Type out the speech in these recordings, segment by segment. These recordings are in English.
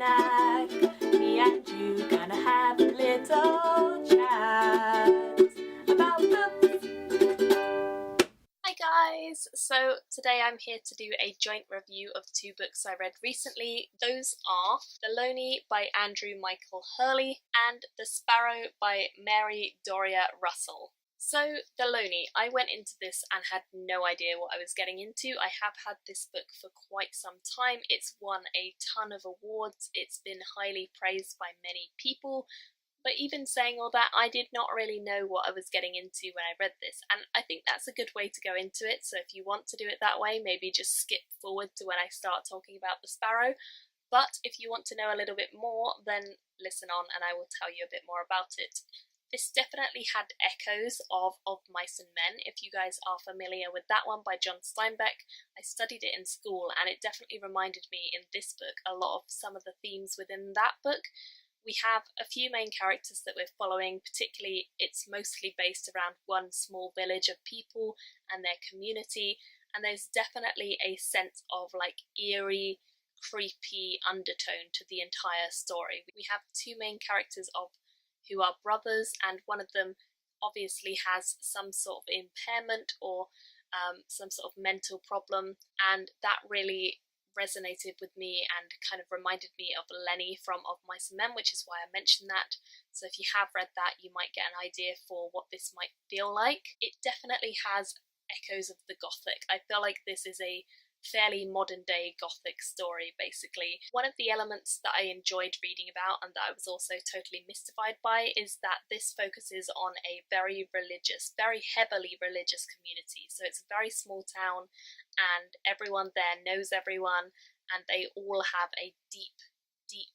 snack. Me and you gonna have a little chat about books. Hi guys! So today I'm here to do a joint review of two books I read recently. Those are The Loney by Andrew Michael Hurley and The Sparrow by Mary Doria Russell. So, The Loney, I went into this and had no idea what I was getting into. I have had this book for quite some time. It's won a ton of awards. It's been highly praised by many people. But even saying all that, I did not really know what I was getting into when I read this, and I think that's a good way to go into it. So if you want to do it that way, maybe just skip forward to when I start talking about The Sparrow. But if you want to know a little bit more, then listen on and I will tell you a bit more about it. This definitely had echoes of Mice and Men, if you guys are familiar with that one by John Steinbeck. I studied it in school and it definitely reminded me in this book a lot of some of the themes within that book. We have a few main characters that we're following, particularly it's mostly based around one small village of people and their community, and there's definitely a sense of like eerie, creepy undertone to the entire story. We have two main characters who are brothers, and one of them obviously has some sort of impairment or some sort of mental problem, and that really resonated with me and kind of reminded me of Lenny from Of Mice and Men, which is why I mentioned that. So if you have read that, you might get an idea for what this might feel like. It definitely has echoes of the Gothic. I feel like this is a fairly modern day Gothic story, basically. One of the elements that I enjoyed reading about and that I was also totally mystified by is that this focuses on a very religious, very heavily religious community. So it's a very small town and everyone there knows everyone and they all have a deep, deep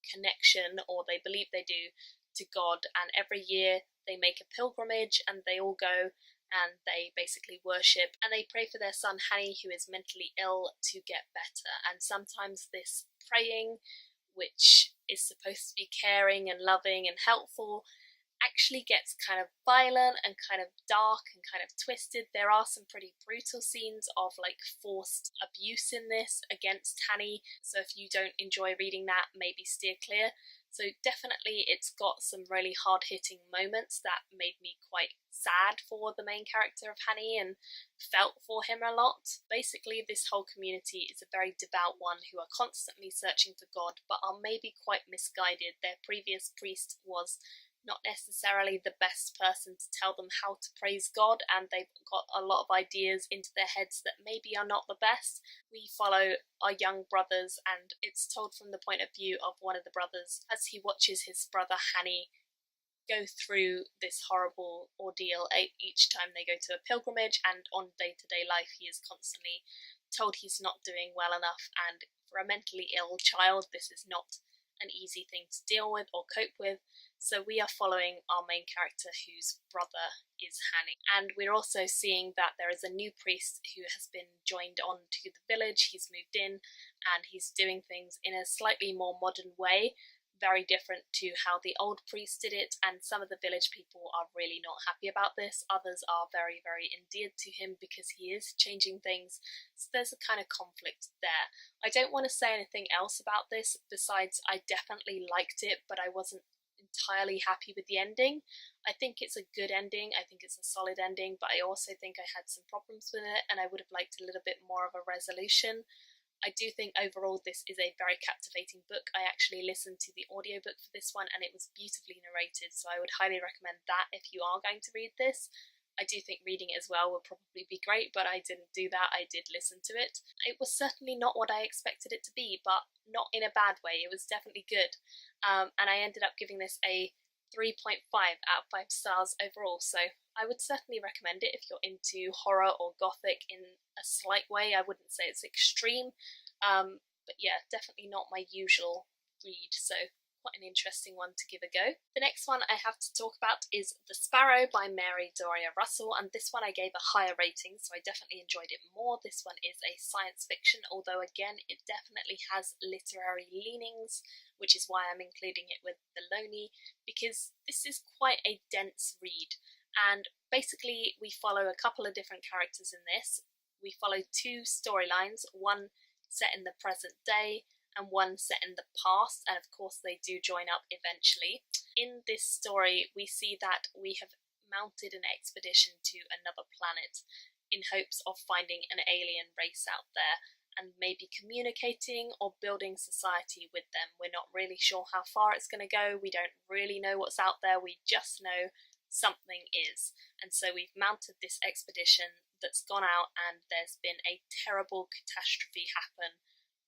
connection, or they believe they do, to God, and every year they make a pilgrimage and they all go and they basically worship and they pray for their son Hanny, who is mentally ill, to get better. And sometimes this praying, which is supposed to be caring and loving and helpful, actually gets kind of violent and kind of dark and kind of twisted. There are some pretty brutal scenes of like forced abuse in this against Hanny, so if you don't enjoy reading that, maybe steer clear. So definitely it's got some really hard-hitting moments that made me quite sad for the main character of Hanny and felt for him a lot. Basically, this whole community is a very devout one who are constantly searching for God but are maybe quite misguided. Their previous priest was not necessarily the best person to tell them how to praise God, and they've got a lot of ideas into their heads that maybe are not the best. We follow our young brothers, and it's told from the point of view of one of the brothers as he watches his brother Hanny go through this horrible ordeal each time they go to a pilgrimage, and on day-to-day life he is constantly told he's not doing well enough, and for a mentally ill child this is not an easy thing to deal with or cope with. So we are following our main character whose brother is Hanny. And we're also seeing that there is a new priest who has been joined on to the village. He's moved in and he's doing things in a slightly more modern way, very different to how the old priest did it, and some of the village people are really not happy about this. Others are very, very endeared to him because he is changing things. So there's a kind of conflict there. I don't want to say anything else about this besides I definitely liked it, but I wasn't entirely happy with the ending. I think it's a good ending, I think it's a solid ending, but I also think I had some problems with it and I would have liked a little bit more of a resolution. I do think overall this is a very captivating book. I actually listened to the audiobook for this one and it was beautifully narrated, so I would highly recommend that if you are going to read this. I do think reading it as well would probably be great, but I didn't do that. I did listen to it. It was certainly not what I expected it to be, but not in a bad way. It was definitely good. And I ended up giving this a 3.5 out of 5 stars overall, so I would certainly recommend it if you're into horror or gothic in a slight way. I wouldn't say it's extreme, but yeah, definitely not my usual read, so quite an interesting one to give a go. The next one I have to talk about is The Sparrow by Mary Doria Russell, and this one I gave a higher rating, so I definitely enjoyed it more. This one is a science fiction, although again it definitely has literary leanings, which is why I'm including it with The Loney, because this is quite a dense read. And basically we follow a couple of different characters in this. We follow two storylines, one set in the present day and one set in the past, and of course they do join up eventually. In this story, we see that we have mounted an expedition to another planet in hopes of finding an alien race out there and maybe communicating or building society with them. We're not really sure how far it's going to go. We don't really know what's out there. We just know something is. And so we've mounted this expedition that's gone out, and there's been a terrible catastrophe happen.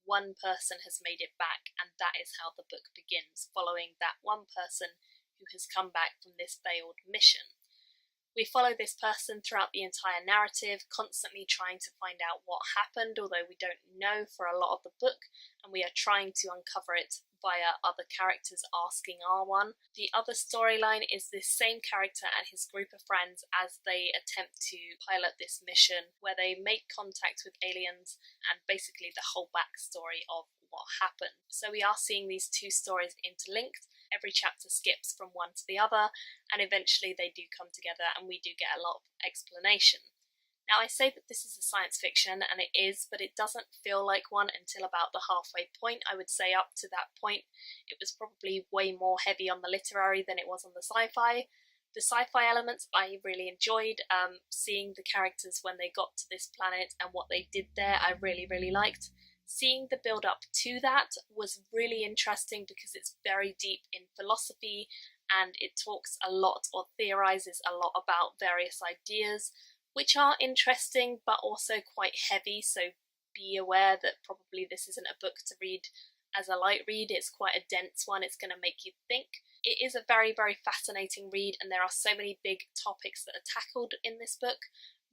One person has made it back, and that is how the book begins, following that one person who has come back from this failed mission. We follow this person throughout the entire narrative, constantly trying to find out what happened, although we don't know for a lot of the book, and we are trying to uncover it via other characters asking R1. The other storyline is this same character and his group of friends as they attempt to pilot this mission, where they make contact with aliens and basically the whole backstory of what happened. So we are seeing these two stories interlinked. Every chapter skips from one to the other, and eventually they do come together and we do get a lot of explanation. Now, I say that this is a science fiction, and it is, but it doesn't feel like one until about the halfway point. I would say up to that point it was probably way more heavy on the literary than it was on the sci-fi. The sci-fi elements I really enjoyed. Seeing the characters when they got to this planet and what they did there, I really liked. Seeing the build up to that was really interesting because it's very deep in philosophy, and it talks a lot or theorizes a lot about various ideas, which are interesting but also quite heavy, so be aware that probably this isn't a book to read as a light read. It's quite a dense one. It's going to make you think. It is a very fascinating read, and there are so many big topics that are tackled in this book,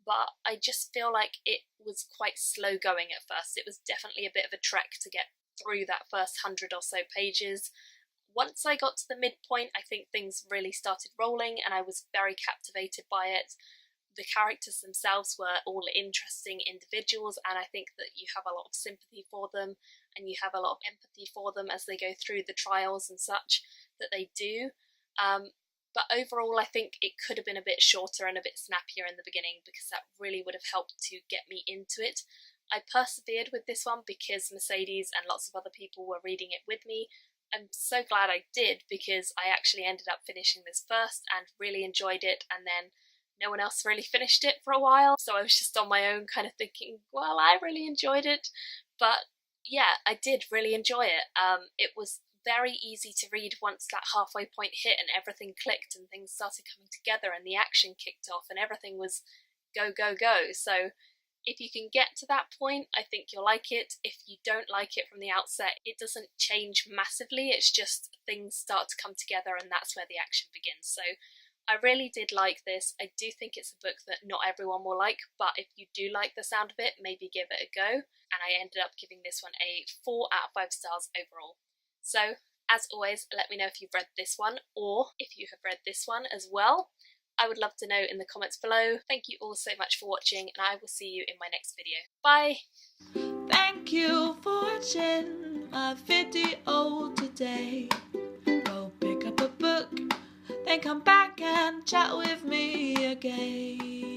but I just feel like it was quite slow going at first. It was definitely a bit of a trek to get through that first 100 or so pages. Once I got to the midpoint, I think things really started rolling and I was very captivated by it. The characters themselves were all interesting individuals, and I think that you have a lot of sympathy for them and you have a lot of empathy for them as they go through the trials and such that they do. But overall, I think it could have been a bit shorter and a bit snappier in the beginning, because that really would have helped to get me into it. I persevered with this one because Mercedes and lots of other people were reading it with me. I'm so glad I did, because I actually ended up finishing this first and really enjoyed it, and then no one else really finished it for a while, so I was just on my own kind of thinking, well, I really enjoyed it. But yeah, I did really enjoy it. It was very easy to read once that halfway point hit and everything clicked and things started coming together and the action kicked off and everything was go. So if you can get to that point, I think you'll like it. If you don't like it from the outset, it doesn't change massively. It's just things start to come together and that's where the action begins. So I really did like this. I do think it's a book that not everyone will like, but if you do like the sound of it, maybe give it a go. And I ended up giving this one a 4 out of 5 stars overall. So, as always, let me know if you've read this one, or if you have read this one as well. I would love to know in the comments below. Thank you all so much for watching, and I will see you in my next video. Bye! Thank you for watching my video today. Go pick up a book, then come back and chat with me again.